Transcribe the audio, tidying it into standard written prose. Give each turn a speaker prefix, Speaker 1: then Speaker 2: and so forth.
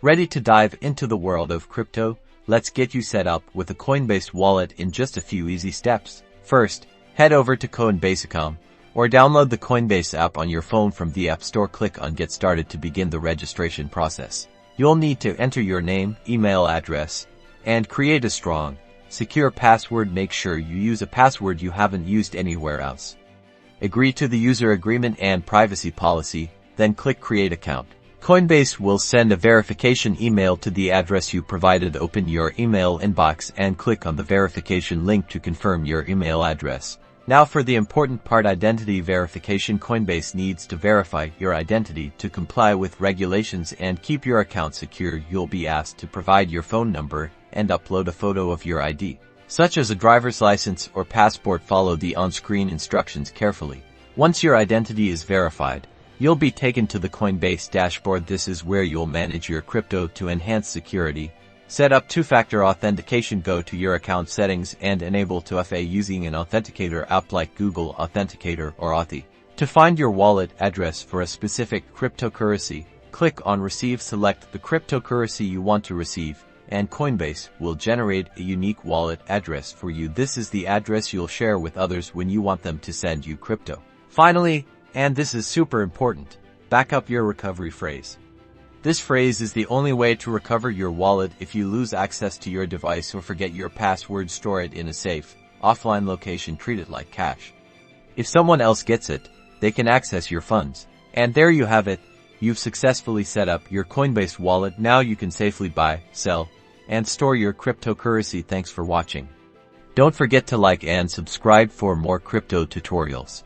Speaker 1: Ready to dive into the world of crypto? Let's get you set up with a Coinbase wallet in just a few easy steps. First, head over to Coinbase.com or download the Coinbase app on your phone from the App Store. Click on Get Started to begin the registration process. You'll need to enter your name, email address, and create a strong, secure password. Make sure you use a password you haven't used anywhere else. Agree to the user agreement and privacy policy, then click Create Account. Coinbase will send a verification email to the address you provided. Open your email inbox and click on the verification link to confirm your email address. Now for the important part, identity verification. Coinbase needs to verify your identity to comply with regulations and keep your account secure. You'll be asked to provide your phone number and upload a photo of your ID, such as a driver's license or passport. Follow the on-screen instructions carefully. Once your identity is verified, you'll be taken to the Coinbase Dashboard. This is where you'll manage your crypto to enhance security. Set up two-factor authentication. Go to your account settings and enable 2FA using an authenticator app like Google Authenticator or Authy. To find your wallet address for a specific cryptocurrency, click on Receive. Select the cryptocurrency you want to receive, and Coinbase will generate a unique wallet address for you. This is the address you'll share with others when you want them to send you crypto. Finally, and this is super important, back up your recovery phrase. This phrase is the only way to recover your wallet. If you lose access to your device or forget your password, store it in a safe, offline location. Treat it like cash. If someone else gets it, they can access your funds. And there you have it. You've successfully set up your Coinbase wallet. Now you can safely buy, sell, and store your cryptocurrency. Thanks for watching. Don't forget to like and subscribe for more crypto tutorials.